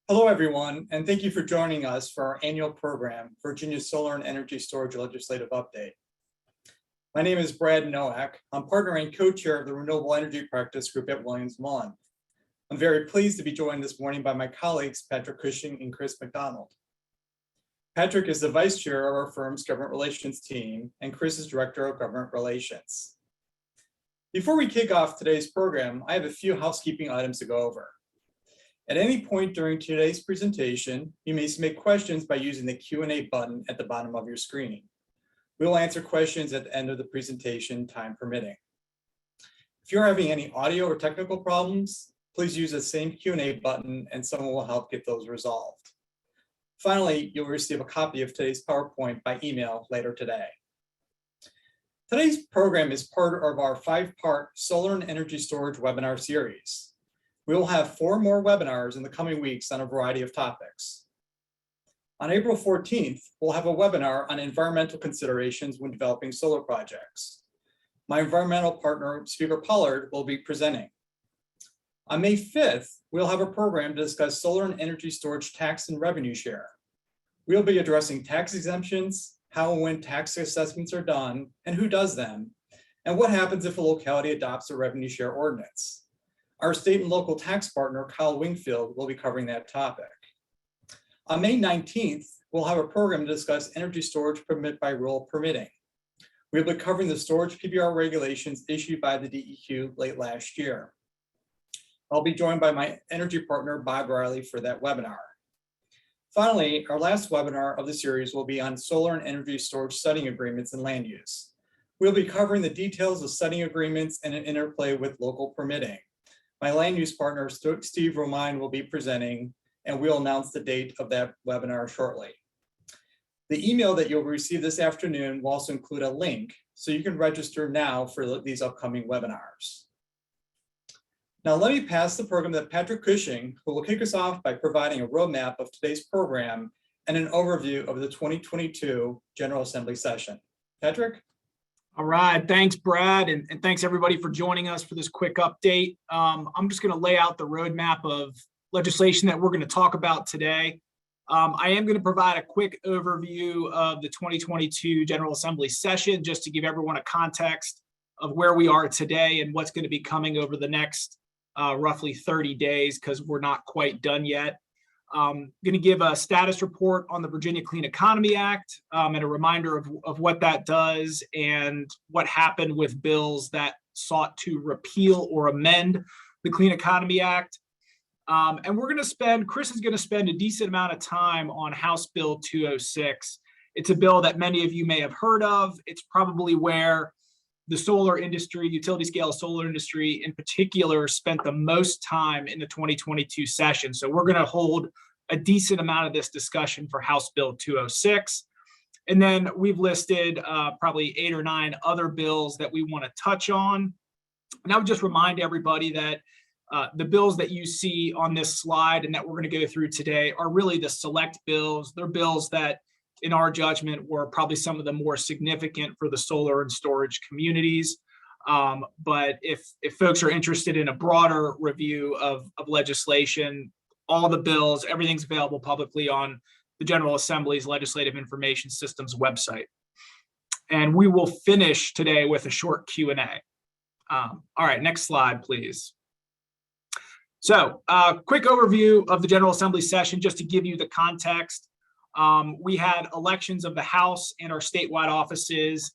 Hello, everyone, and thank you for joining us for our annual program, Virginia's Solar and Energy Storage Legislative Update. My name is Brad Nowak. I'm partner and co-chair of the Renewable Energy Practice Group at Williams-Mullen. I'm very pleased to be joined this morning by my colleagues, Patrick Cushing and Chris McDonald. Patrick is the vice chair of our firm's government relations team, and Chris is director of government relations. Before we kick off today's program, I have a few housekeeping items to go over. At any point during today's presentation, you may submit questions by using the Q&A button at the bottom of your screen. We will answer questions at the end of the presentation, time permitting. If you're having any audio or technical problems, please use the same Q&A button and someone will help get those resolved. Finally, you'll receive a copy of today's PowerPoint by email later today. Today's program is part of our 5-part Solar and Energy Storage webinar series. We will have 4 more webinars in the coming weeks on a variety of topics. On April 14th, we'll have a webinar on environmental considerations when developing solar projects. My environmental partner, Speaker Pollard, will be presenting. On May 5th, we'll have a program to discuss solar and energy storage tax and revenue share. We'll be addressing tax exemptions, how and when tax assessments are done, and who does them, and what happens if a locality adopts a revenue share ordinance. Our state and local tax partner, Kyle Wingfield, will be covering that topic. On May 19th, we'll have a program to discuss energy storage permit by rule permitting. We'll be covering the storage PBR regulations issued by the VDEQ late last year. I'll be joined by my energy partner, Bob Riley, for that webinar. Finally, our last webinar of the series will be on solar and energy storage setting agreements and land use. We'll be covering the details of setting agreements and an interplay with local permitting. My land use partner, Steve Romine, will be presenting, and we'll announce the date of that webinar shortly. The email that you'll receive this afternoon will also include a link, so you can register now for these upcoming webinars. Now let me pass the program to Patrick Cushing, who will kick us off by providing a roadmap of today's program and an overview of the 2022 General Assembly session. Patrick? All right, thanks, Brad, and thanks everybody for joining us for this quick update. I'm just going to lay out the roadmap of legislation that we're going to talk about today. I am going to provide a quick overview of the 2022 General Assembly session, just to give everyone a context of where we are today and what's going to be coming over the next roughly 30 days, because we're not quite done yet. Going to give a status report on the Virginia Clean Economy Act and a reminder of what that does and what happened with bills that sought to repeal or amend the Clean Economy Act. And Chris is going to spend a decent amount of time on House Bill 206. It's a bill that many of you may have heard of. It's probably where the solar industry, utility scale solar industry in particular, spent the most time in the 2022 session. So we're going to hold a decent amount of this discussion for House Bill 206. And then we've listed probably 8 or 9 other bills that we want to touch on. And I would just remind everybody that the bills that you see on this slide and that we're going to go through today are really the select bills. They're bills that, in our judgment, were probably some of the more significant for the solar and storage communities. But if folks are interested in a broader review of legislation, all the bills, everything's available publicly on the General Assembly's Legislative Information Systems website. And we will finish today with a short Q&A. All right, next slide, please. So quick overview of the General Assembly session, just to give you the context. We had elections of the House and our statewide offices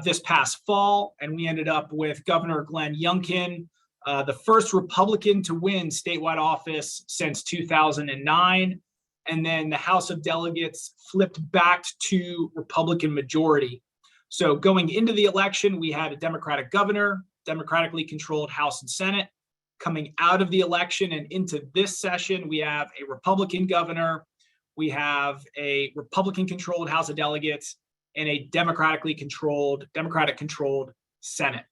this past fall, and we ended up with Governor Glenn Youngkin, the first Republican to win statewide office since 2009. And then the House of Delegates flipped back to Republican majority. So going into the election, we had a Democratic governor, democratically controlled House and Senate. Coming out of the election and into this session, we have a Republican governor, we have a Republican-controlled House of Delegates, and a Democratic-controlled Senate.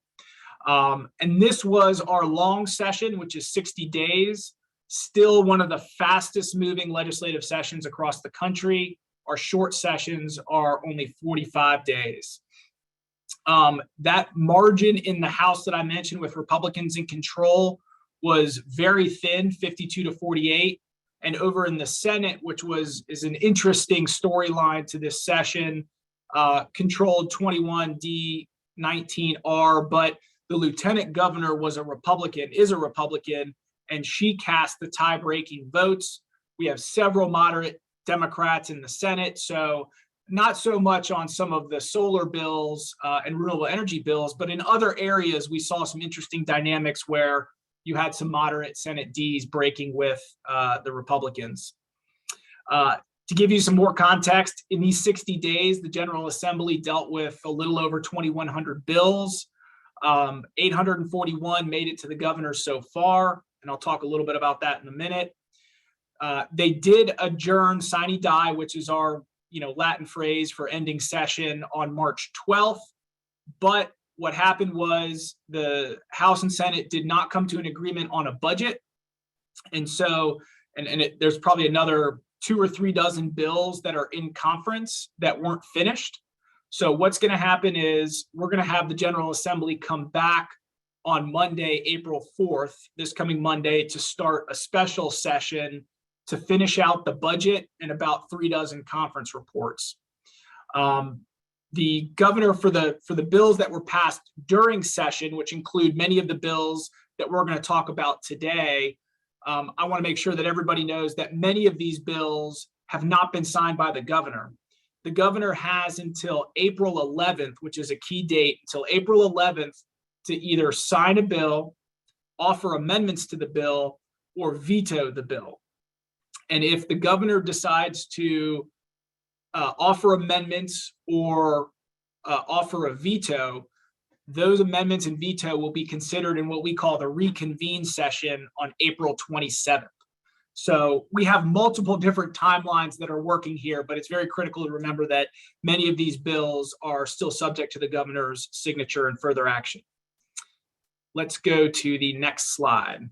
And this was our long session, which is 60 days, still one of the fastest moving legislative sessions across the country. Our short sessions are only 45 days. That margin in the House that I mentioned with Republicans in control was very thin, 52 to 48. And over in the Senate, which is an interesting storyline to this session, controlled 21D19R, but the lieutenant governor is a Republican, and she cast the tie-breaking votes. We have several moderate Democrats in the Senate, so not so much on some of the solar bills and renewable energy bills, but in other areas, we saw some interesting dynamics where you had some moderate Senate Ds breaking with the Republicans. To give you some more context, in these 60 days, the General Assembly dealt with a little over 2,100 bills. 841 made it to the governor so far, and I'll talk a little bit about that in a minute. They did adjourn sine die, which is our Latin phrase for ending session, on March 12th. But what happened was the House and Senate did not come to an agreement on a budget. And so, there's probably another 2 or 3 dozen bills that are in conference that weren't finished. So what's going to happen is we're going to have the General Assembly come back on Monday, April 4th, this coming Monday, to start a special session to finish out the budget and about 3 dozen conference reports. The governor, for the bills that were passed during session, which include many of the bills that we're going to talk about today, I want to make sure that everybody knows that many of these bills have not been signed by the governor. The governor has until April 11th, which is a key date, until April 11th to either sign a bill, offer amendments to the bill, or veto the bill. And if the governor decides to offer amendments or offer a veto, those amendments and veto will be considered in what we call the reconvene session on April 27th. So we have multiple different timelines that are working here, but it's very critical to remember that many of these bills are still subject to the governor's signature and further action. Let's go to the next slide.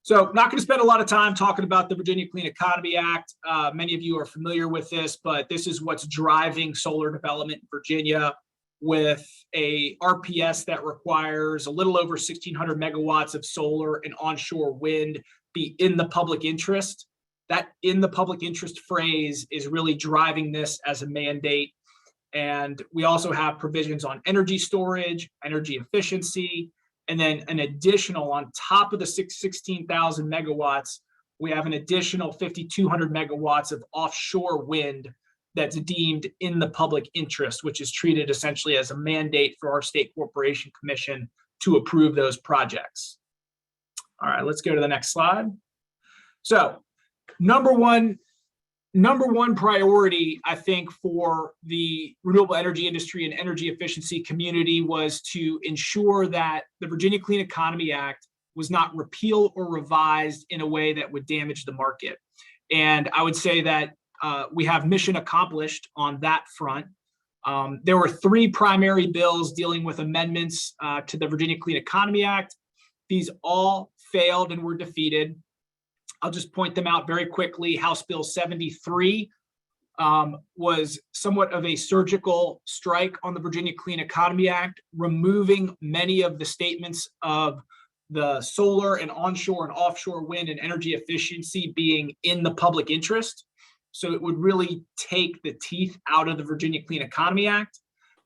So not going to spend a lot of time talking about the Virginia Clean Economy Act. Many of you are familiar with this, but this is what's driving solar development in Virginia, with a RPS that requires a little over 1,600 megawatts of solar and onshore wind be in the public interest. That in the public interest phrase is really driving this as a mandate. And we also have provisions on energy storage, energy efficiency, and then an additional, on top of the 16,000 megawatts, we have an additional 5,200 megawatts of offshore wind that's deemed in the public interest, which is treated essentially as a mandate for our State Corporation Commission to approve those projects. All right, let's go to the next slide. So number one priority, I think, for the renewable energy industry and energy efficiency community was to ensure that the Virginia Clean Economy Act was not repealed or revised in a way that would damage the market. And I would say that we have mission accomplished on that front. There were 3 primary bills dealing with amendments to the Virginia Clean Economy Act. These all failed and were defeated. I'll just point them out very quickly. House Bill 73 was somewhat of a surgical strike on the Virginia Clean Economy Act, removing many of the statements of the solar and onshore and offshore wind and energy efficiency being in the public interest. So it would really take the teeth out of the Virginia Clean Economy Act.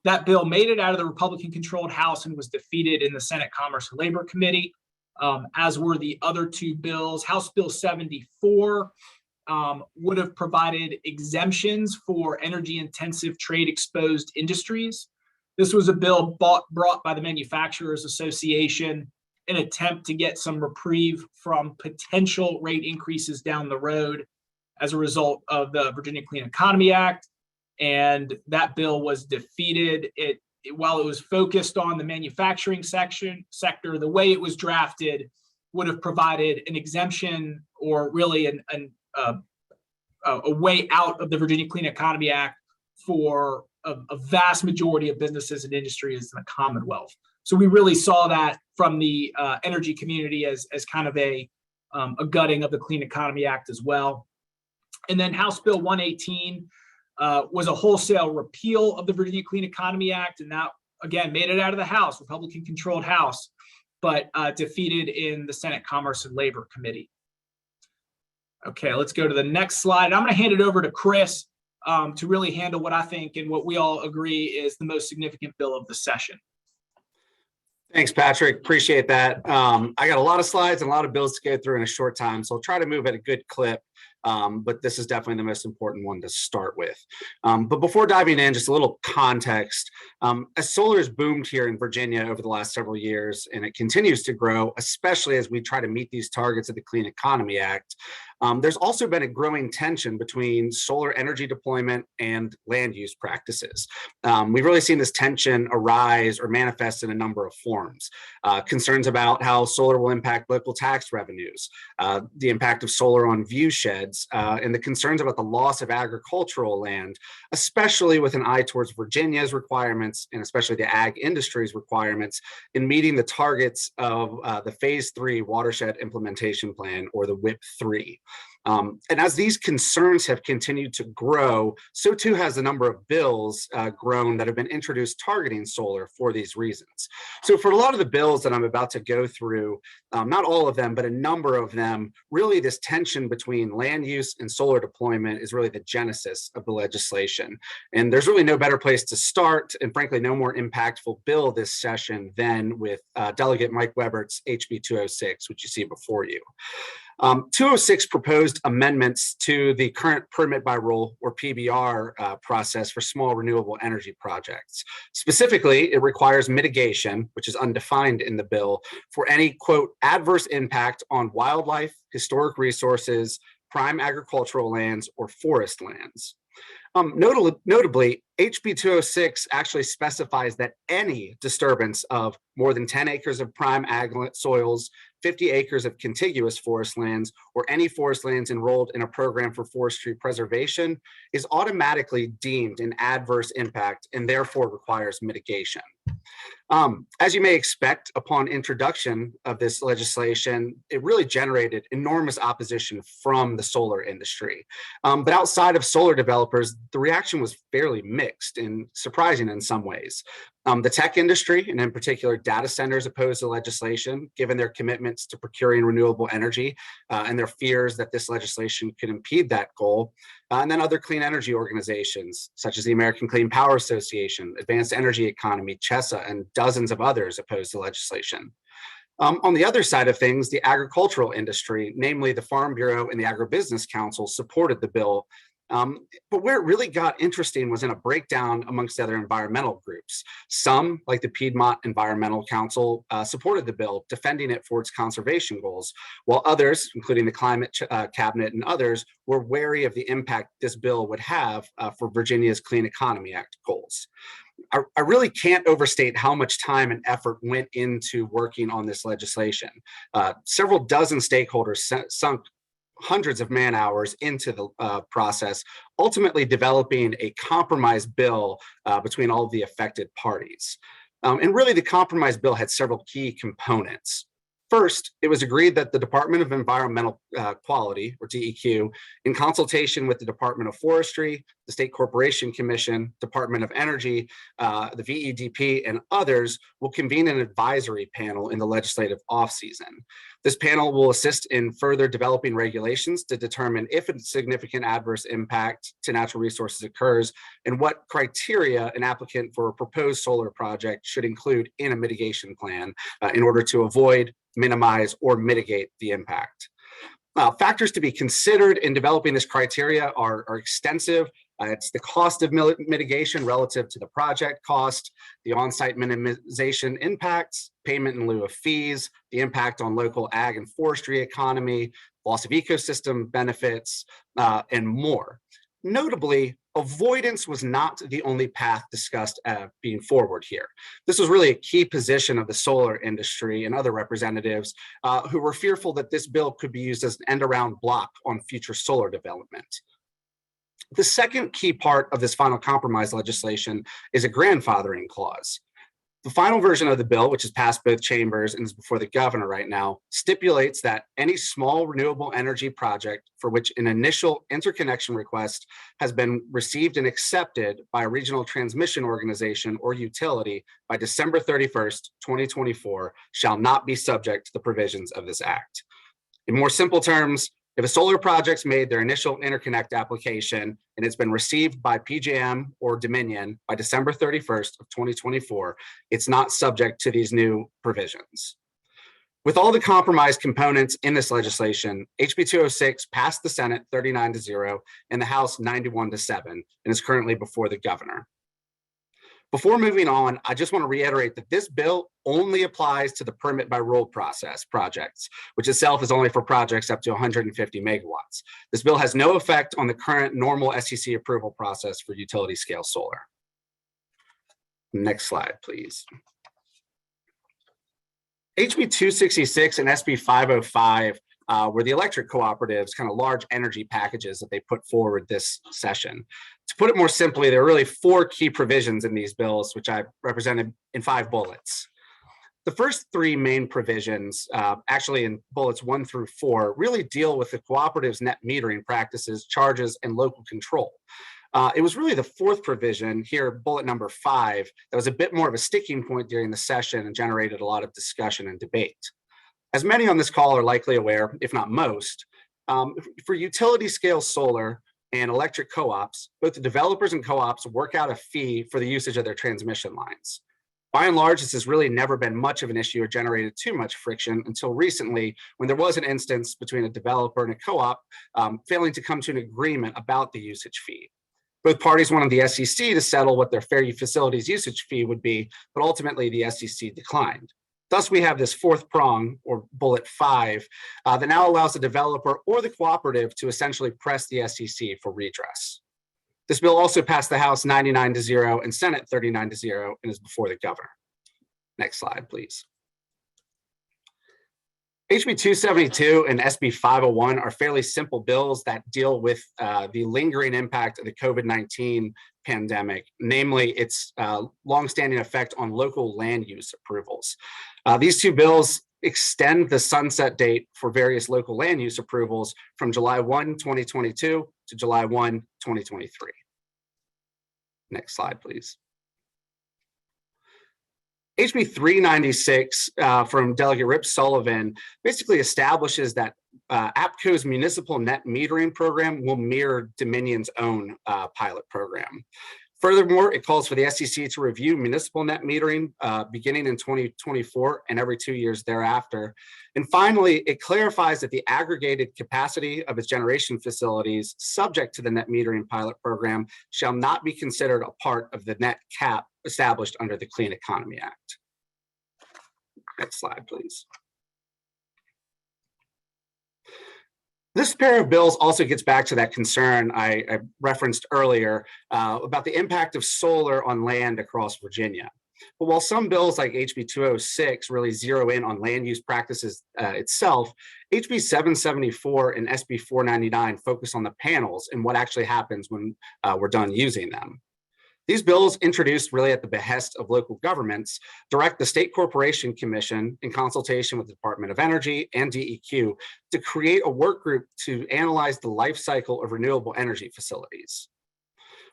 That bill made it out of the Republican-controlled House and was defeated in the Senate Commerce and Labor Committee, as were the other 2 bills. House Bill 74 would have provided exemptions for energy-intensive trade-exposed industries. This was a bill brought by the Manufacturers Association in an attempt to get some reprieve from potential rate increases down the road as a result of the Virginia Clean Economy Act. And that bill was defeated. While it was focused on the manufacturing sector, the way it was drafted would have provided an exemption, or really a way out of the Virginia Clean Economy Act for a vast majority of businesses and industries in the Commonwealth. So we really saw that from the energy community as kind of a gutting of the Clean Economy Act as well. And then House Bill 118 was a wholesale repeal of the Virginia Clean Economy Act, and that, again, made it out of the House, Republican-controlled House, but defeated in the Senate Commerce and Labor Committee. Okay, let's go to the next slide. I'm going to hand it over to Chris to really handle what I think and what we all agree is the most significant bill of the session. Thanks, Patrick. Appreciate that. I got a lot of slides and a lot of bills to go through in a short time, so I'll try to move at a good clip. But this is definitely the most important one to start with. But before diving in, just a little context. As solar has boomed here in Virginia over the last several years, and it continues to grow, especially as we try to meet these targets of the Clean Economy Act, there's also been a growing tension between solar energy deployment and land use practices. We've really seen this tension arise or manifest in a number of forms. Concerns about how solar will impact local tax revenues, the impact of solar on view sheds, and the concerns about the loss of agricultural land, especially with an eye towards Virginia's requirements and especially the ag industry's requirements in meeting the targets of the Phase 3 Watershed Implementation Plan, or the WIP 3. And as these concerns have continued to grow, so too has the number of bills grown that have been introduced targeting solar for these reasons. So for a lot of the bills that I'm about to go through, not all of them, but a number of them, really this tension between land use and solar deployment is really the genesis of the legislation. And there's really no better place to start, and frankly, no more impactful bill this session than with Delegate Mike Webert's HB 206, which you see before you. 206 proposed amendments to the current permit by rule, or PBR, process for small renewable energy projects. Specifically, it requires mitigation, which is undefined in the bill, for any, quote, adverse impact on wildlife, historic resources, prime agricultural lands, or forest lands. Notably, HB 206 actually specifies that any disturbance of more than 10 acres of prime ag soils, 50 acres of contiguous forest lands, or any forest lands enrolled in a program for forestry preservation is automatically deemed an adverse impact and therefore requires mitigation. As you may expect, upon introduction of this legislation, it really generated enormous opposition from the solar industry. But outside of solar developers, the reaction was fairly mixed and surprising in some ways. The tech industry, and in particular data centers, opposed the legislation, given their commitments to procuring renewable energy and their fears that this legislation could impede that goal. And then other clean energy organizations, such as the American Clean Power Association, Advanced Energy Economy, CHESA, and dozens of others opposed the legislation. On the other side of things, the agricultural industry, namely the Farm Bureau and the Agribusiness Council, supported the bill. But where it really got interesting was in a breakdown amongst the other environmental groups. Some, like the Piedmont Environmental Council, supported the bill, defending it for its conservation goals, while others, including the Climate Cabinet and others, were wary of the impact this bill would have for Virginia's Clean Economy Act goals. I really can't overstate how much time and effort went into working on this legislation. Several dozen stakeholders sunk hundreds of man hours into the process, ultimately developing a compromise bill between all of the affected parties. And really, the compromise bill had several key components. First, it was agreed that the Department of Environmental Quality, or DEQ, in consultation with the Department of Forestry, the State Corporation Commission, Department of Energy, the VEDP, and others, will convene an advisory panel in the legislative off-season. This panel will assist in further developing regulations to determine if a significant adverse impact to natural resources occurs and what criteria an applicant for a proposed solar project should include in a mitigation plan in order to avoid, minimize, or mitigate the impact. Factors to be considered in developing this criteria are extensive. It's the cost of mitigation relative to the project cost, the on-site minimization impacts, payment in lieu of fees, the impact on local ag and forestry economy, loss of ecosystem benefits, and more. Notably, avoidance was not the only path discussed being forward here. This was really a key position of the solar industry and other representatives who were fearful that this bill could be used as an end-around block on future solar development. The second key part of this final compromise legislation is a grandfathering clause. The final version of the bill, which has passed both chambers and is before the governor right now, stipulates that any small renewable energy project for which an initial interconnection request has been received and accepted by a regional transmission organization or utility by December 31st, 2024, shall not be subject to the provisions of this act. In more simple terms, If a solar project's made their initial interconnect application and it's been received by PJM or Dominion by December 31st of 2024, it's not subject to these new provisions. With all the compromise components in this legislation, HB 206 passed the Senate 39-0 and the House 91-7 and is currently before the governor. Before moving on, I just want to reiterate that this bill only applies to the permit by rule process projects, which itself is only for projects up to 150 megawatts. This bill has no effect on the current normal SEC approval process for utility scale solar. Next slide, please. HB 266 and SB 505 were the electric cooperatives, kind of large energy packages that they put forward this session. To put it more simply, there are really 4 key provisions in these bills, which I represented in 5 bullets. The first 3 main provisions, actually in bullets 1 through 4, really deal with the cooperative's net metering practices, charges, and local control. It was really the 4th provision here, bullet number 5, that was a bit more of a sticking point during the session and generated a lot of discussion and debate. As many on this call are likely aware, if not most, for utility scale solar and electric co-ops, both the developers and co-ops work out a fee for the usage of their transmission lines. By and large, this has really never been much of an issue or generated too much friction until recently, when there was an instance between a developer and a co-op failing to come to an agreement about the usage fee. Both parties wanted the SEC to settle what their fair facilities usage fee would be, but ultimately the SEC declined. Thus, we have this 4th prong, or bullet 5, that now allows the developer or the cooperative to essentially press the SEC for redress. This bill also passed the House 99-0 and Senate 39-0 and is before the governor. Next slide, please. HB 272 and SB 501 are fairly simple bills that deal with the lingering impact of the COVID-19 pandemic, namely its longstanding effect on local land use approvals. These 2 bills extend the sunset date for various local land use approvals from July 1, 2022 to July 1, 2023. Next slide, please. HB 396 from Delegate Rip Sullivan basically establishes that APCO's municipal net metering program will mirror Dominion's own pilot program. Furthermore, it calls for the SEC to review municipal net metering beginning in 2024 and every 2 years thereafter. And finally, it clarifies that the aggregated capacity of its generation facilities subject to the net metering pilot program shall not be considered a part of the net cap established under the Clean Economy Act. Next slide, please. This pair of bills also gets back to that concern I referenced earlier about the impact of solar on land across Virginia. But while some bills like HB 206 really zero in on land use practices itself, HB 774 and SB 499 focus on the panels and what actually happens when we're done using them. These bills, introduced really at the behest of local governments, direct the State Corporation Commission, in consultation with the Department of Energy and DEQ, to create a work group to analyze the life cycle of renewable energy facilities.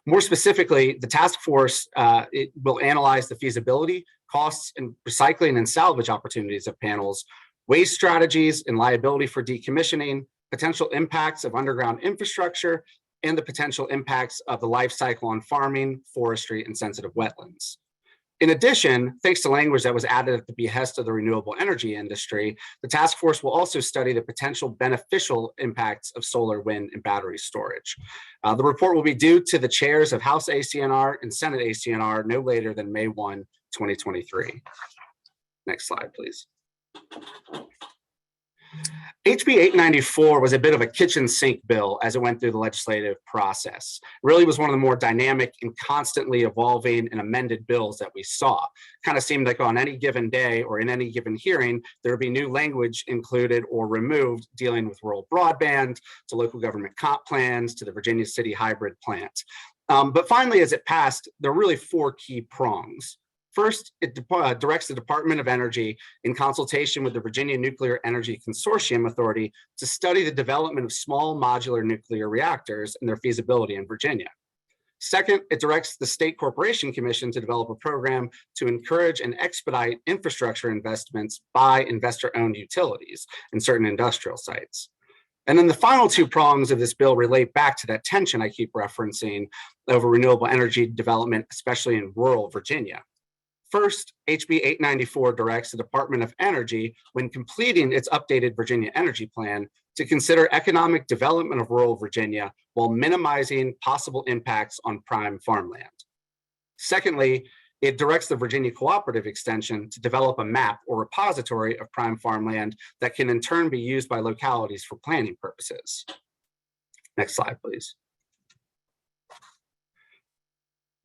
More specifically, the task force it will analyze the feasibility, costs, and recycling and salvage opportunities of panels, waste strategies and liability for decommissioning, potential impacts of underground infrastructure, and the potential impacts of the life cycle on farming, forestry, and sensitive wetlands. In addition, thanks to language that was added at the behest of the renewable energy industry, the task force will also study the potential beneficial impacts of solar, wind, and battery storage. The report will be due to the chairs of House ACNR and Senate ACNR no later than May 1, 2023. Next slide, please. HB 894 was a bit of a kitchen sink bill as it went through the legislative process. It really was one of the more dynamic and constantly evolving and amended bills that we saw. Kind of seemed like on any given day or in any given hearing, there would be new language included or removed dealing with rural broadband, to local government comp plans, to the Virginia City hybrid plant. But finally, as it passed, there were really 4 key prongs. First, it directs the Department of Energy, in consultation with the Virginia Nuclear Energy Consortium Authority, to study the development of small modular nuclear reactors and their feasibility in Virginia. Second, it directs the State Corporation Commission to develop a program to encourage and expedite infrastructure investments by investor-owned utilities in certain industrial sites. And then the final two prongs of this bill relate back to that tension I keep referencing over renewable energy development, especially in rural Virginia. First, HB 894 directs the Department of Energy, when completing its updated Virginia Energy Plan, to consider economic development of rural Virginia while minimizing possible impacts on prime farmland. Secondly, it directs the Virginia Cooperative Extension to develop a map or repository of prime farmland that can in turn be used by localities for planning purposes. Next slide, please.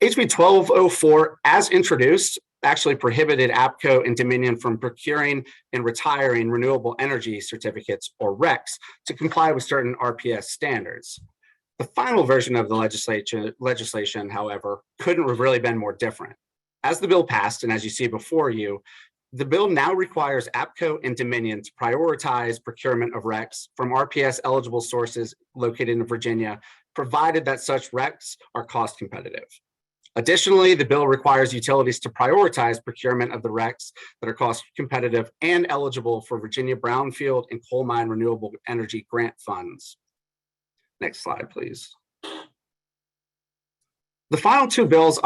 HB 1204, as introduced, actually prohibited APCO and Dominion from procuring and retiring renewable energy certificates, or RECs, to comply with certain RPS standards. The final version of the legislation, however, couldn't have really been more different. As the bill passed, and as you see before you, the bill now requires APCO and Dominion to prioritize procurement of RECs from RPS eligible sources located in Virginia, provided that such RECs are cost competitive. Additionally, the bill requires utilities to prioritize procurement of the RECs that are cost competitive and eligible for Virginia brownfield and coal mine renewable energy grant funds. Next slide, please. The final two bills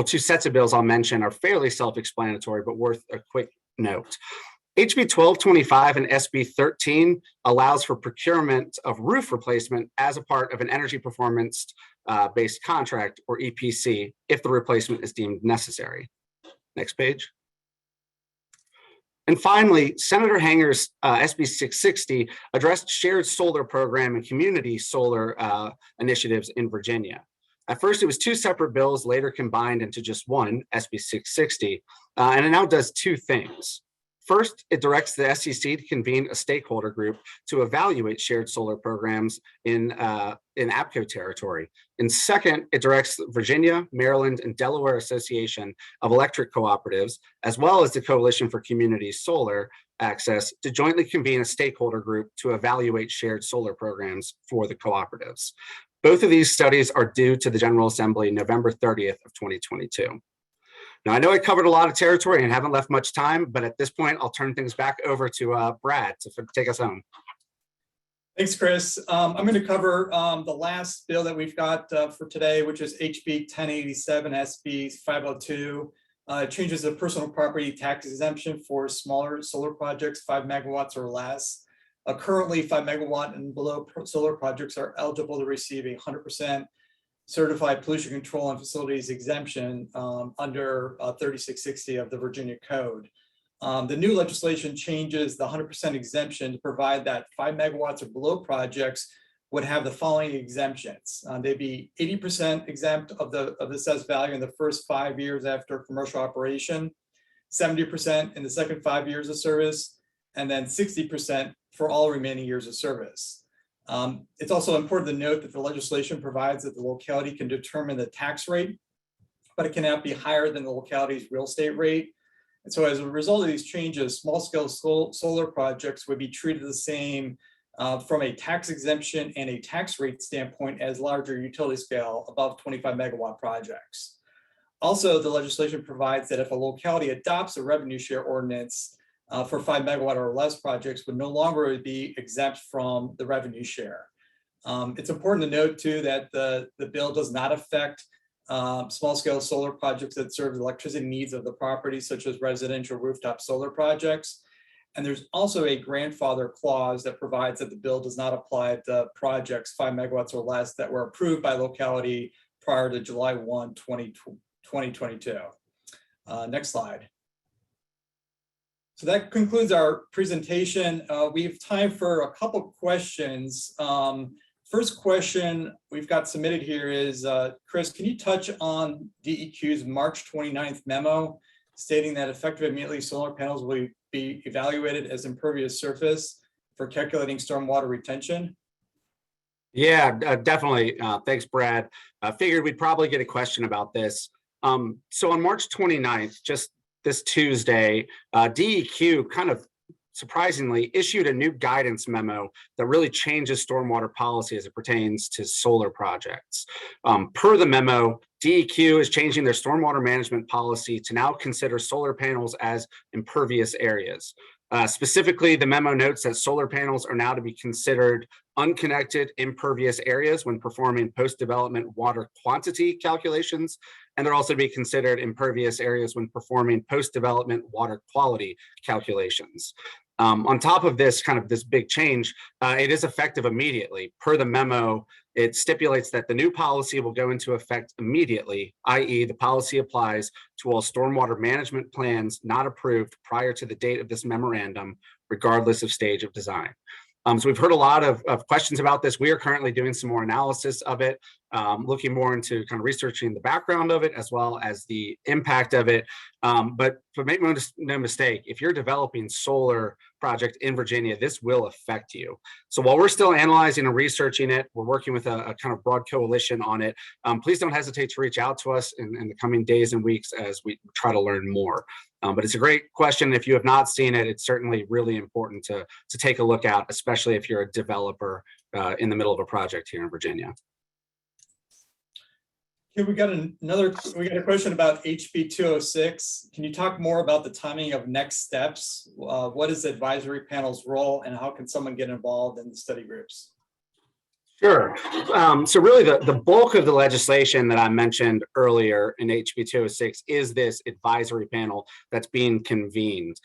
two sets of bills I'll mention are fairly self-explanatory, but worth a quick note. HB 1225 and SB 13 allows for procurement of roof replacement as a part of an energy performance based contract, or EPC, if the replacement is deemed necessary. Next page. And finally, Senator Hanger's SB 660 addressed shared solar program and community solar initiatives in Virginia. At first, it was two separate bills, later combined into just one, SB 660, and it now does two things. First, it directs the SEC to convene a stakeholder group to evaluate shared solar programs in APCO territory. And second, it directs Virginia, Maryland, and Delaware Association of Electric Cooperatives, as well as the Coalition for Community Solar Access, to jointly convene a stakeholder group to evaluate shared solar programs for the cooperatives. Both of these studies are due to the General Assembly November 30th of 2022. Now, I know I covered a lot of territory and haven't left much time, but at this point, I'll turn things back over to Brad to take us home. Thanks, Chris. I'm going to cover the last bill that we've got for today, which is HB 1087 SB 502. Changes the personal property tax exemption for smaller solar projects, 5 megawatts or less. Currently, 5 megawatt and below solar projects are eligible to receive a 100% certified pollution control and facilities exemption under 3660 of the Virginia Code. The new legislation changes the 100% exemption to provide that 5 megawatts or below projects would have the following exemptions. They'd be 80% exempt of the assessed value in the first 5 years after commercial operation, 70% in the second 5 years of service, and then 60% for all remaining years of service. It's also important to note that the legislation provides that the locality can determine the tax rate, but it cannot be higher than the locality's real estate rate. And so as a result of these changes, small-scale solar projects would be treated the same from a tax exemption and a tax rate standpoint as larger utility scale above 25 megawatt projects. Also, the legislation provides that if a locality adopts a revenue share ordinance for 5 megawatt or less projects, would no longer be exempt from the revenue share. It's important to note too that the bill does not affect small-scale solar projects that serve the electricity needs of the property, such as residential rooftop solar projects. And there's also a grandfather clause that provides that the bill does not apply to projects 5 megawatts or less that were approved by locality prior to July 1, 2022. Next slide. So that concludes our presentation. We have time for a couple questions. First question we've got submitted here is, Chris, can you touch on DEQ's March 29th memo stating that effective immediately solar panels will be evaluated as impervious surface for calculating stormwater retention? Yeah, definitely. Thanks, Brad. I figured we'd probably get a question about this. So on March 29th, just this Tuesday, DEQ kind of surprisingly issued a new guidance memo that really changes stormwater policy as it pertains to solar projects. Per the memo, DEQ is changing their stormwater management policy to now consider solar panels as impervious areas. Specifically, the memo notes that solar panels are now to be considered unconnected impervious areas when performing post-development water quantity calculations, and they're also to be considered impervious areas when performing post-development water quality calculations. On top of this this big change, it is effective immediately. Per the memo, it stipulates that the new policy will go into effect immediately, i.e. the policy applies to all stormwater management plans not approved prior to the date of this memorandum, regardless of stage of design. So we've heard a lot of questions about this. We are currently doing some more analysis of it, looking more into researching the background of it as well as the impact of it. But make no mistake, if you're developing solar project in Virginia, this will affect you. So while we're still analyzing and researching it, we're working with a broad coalition on it. Please don't hesitate to reach out to us in the coming days and weeks as we try to learn more. But it's a great question. If you have not seen it, it's certainly really important to take a look at, especially if you're a developer in the middle of a project here in Virginia. Okay, we got a question about HB 206. Can you talk more about the timing of next steps? What is the advisory panel's role and how can someone get involved in the study groups? Sure. So really the bulk of the legislation that I mentioned earlier in HB 206 is this advisory panel that's being convened.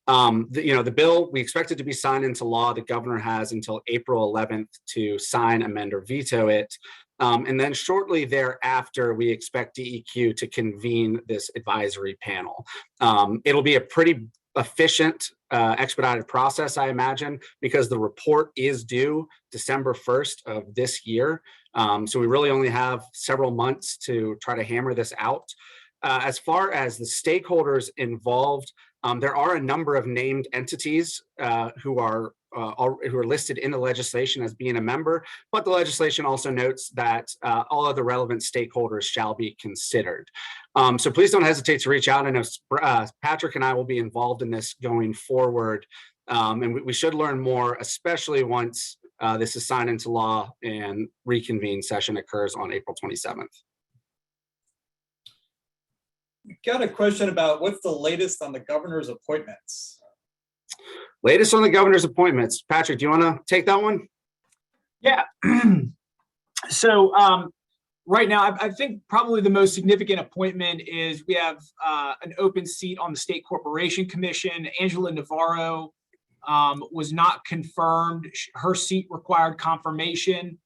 The bill, we expect it to be signed into law. The governor has until April 11th to sign, amend, or veto it. And then shortly thereafter, we expect DEQ to convene this advisory panel. It'll be a pretty efficient, expedited process, I imagine, because the report is due December 1st of this year. So we really only have several months to try to hammer this out. As far as the stakeholders involved, there are a number of named entities who are listed in the legislation as being a member, but the legislation also notes that all other relevant stakeholders shall be considered. So please don't hesitate to reach out. I know Patrick and I will be involved in this going forward, and we should learn more, especially once this is signed into law and reconvene session occurs on April 27th. Got a question about what's the latest on the governor's appointments? Latest on the governor's appointments. Patrick, do you want to take that one? Yeah. So right now, I think probably the most significant appointment is we have an open seat on the State Corporation Commission. Angela Navarro was not confirmed. Her seat required confirmation,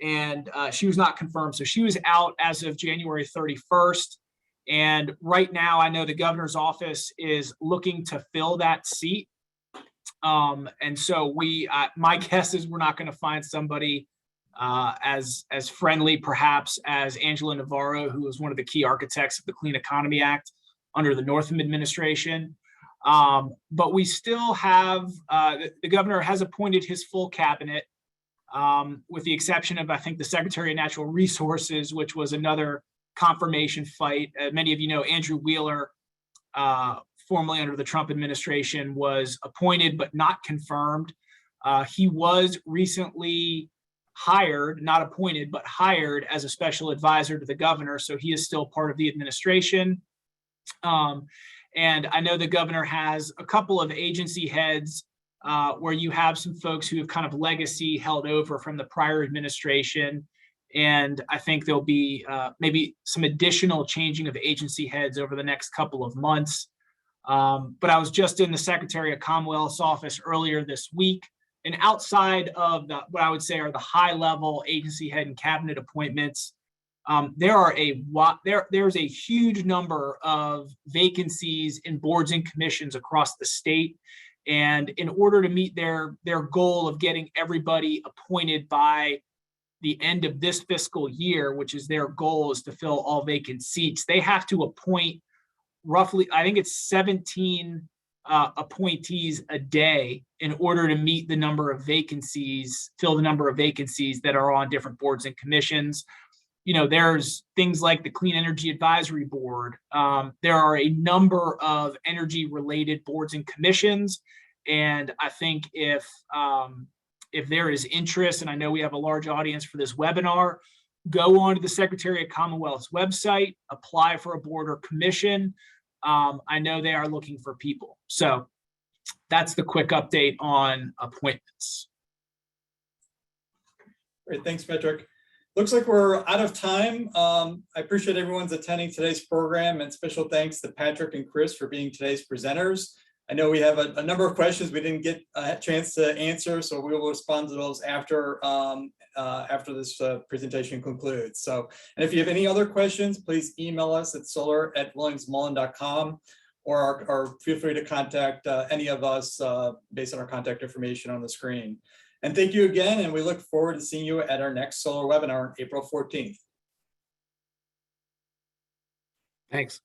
and she was not confirmed. So she was out as of January 31st. And right now, I know the governor's office is looking to fill that seat. And so my guess is we're not going to find somebody as friendly, perhaps, as Angela Navarro, who was one of the key architects of the Clean Economy Act under the Northam administration. But we still have, the governor has appointed his full cabinet, with the exception of, I think, the Secretary of Natural Resources, which was another confirmation fight. Many of you know Andrew Wheeler, formerly under the Trump administration, was appointed but not confirmed. He was recently hired, not appointed, but hired as a special advisor to the governor. So he is still part of the administration. And I know the governor has a couple of agency heads where you have some folks who have kind of legacy held over from the prior administration. And I think there'll be maybe some additional changing of agency heads over the next couple of months. But I was just in the Secretary of Commonwealth's office earlier this week, and outside of what I would say are the high-level agency head and cabinet appointments, there's a huge number of vacancies in boards and commissions across the state. And in order to meet their goal of getting everybody appointed by the end of this fiscal year, which is their goal, is to fill all vacant seats, they have to appoint roughly, I think it's 17 appointees a day in order to meet the number of vacancies, fill the number of vacancies that are on different boards and commissions. You know, there's things like the Clean Energy Advisory Board. There are a number of energy related boards and commissions. And I think if there is interest, and I know we have a large audience for this webinar, go on to the Secretary of Commonwealth's website, apply for a board or commission. I know they are looking for people. So that's the quick update on appointments. Great, thanks, Patrick. Looks like we're out of time. I appreciate everyone's attending today's program, and special thanks to Patrick and Chris for being today's presenters. I know we have a number of questions we didn't get a chance to answer, so we will respond to those after this presentation concludes. So, and if you have any other questions, please email us at solar@williamsmullen.com, or feel free to contact any of us based on our contact information on the screen. And thank you again, and we look forward to seeing you at our next solar webinar on April 14th. Thanks.